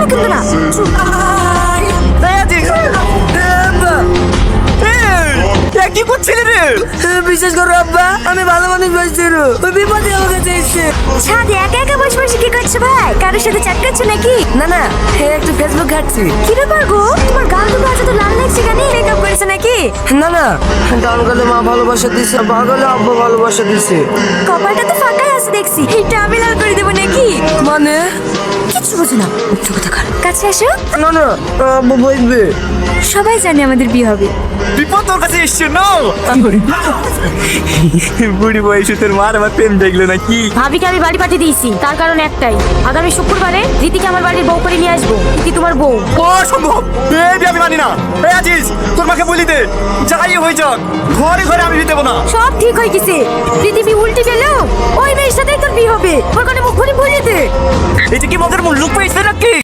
কিন্তু না। কি করছিলি রে? বিশ্বাস করো আব্বা, আমি ভালো মানুষ বলছিল, ওই বিপদে আমাকে চেয়েছে। ছাদে একা একা বসে বসে কি করছো ভাই? কারোর সাথে চ্যাট করছো নাকি? না না, একটু ফেসবুক ঘাটছি। কি ব্যাপার গো, তোমার গাল দুটো আজ তো লাল লাগছে কেন? মেকআপ করেছো নাকি? না না, গান গেলে মা ভালোবাসা দিছে, পাগলে আব্বা ভালোবাসা দিছে। কপালটা তো ফাঁকাই আছে দেখছি, এটা আমি লাল করে দেবো নাকি? মানে কিছু বোঝো না, মিথ্যে কথা কার কাছে আসো। না না, আব্বা বলবে। সবাই জানে আমাদের বিয়ে হবে। বিপদ তোর কাছে এসছে না? বুড়ি বয়সে তোর মার আমার প্রেম দেখলো নাকি? ভাবিকে আমি বাড়ি পাঠিয়ে দিয়েছি, তার কারণ একটাই, আগামী শুক্রবারে রীতিকে আমার বাড়ির বউ করে নিয়ে আসবো। রীতি তোমার বউ। অসম্ভব, এই বিয়ে আমি মানি না। এই আজিজ, তোর মাকে বলি দে, যাই হয়ে যাক ঘরে ঘরে আমি বিয়ে দেবো না। সব ঠিক হয়ে গেছে, পৃথিবী উল্টে গেল, ওই মেয়ের সাথেই তোর বিয়ে হবে। ওর কানে মুখ ভরে বলিয়ে দে। এই যে কি মগের মুখ লুক পেয়েছে নাকি?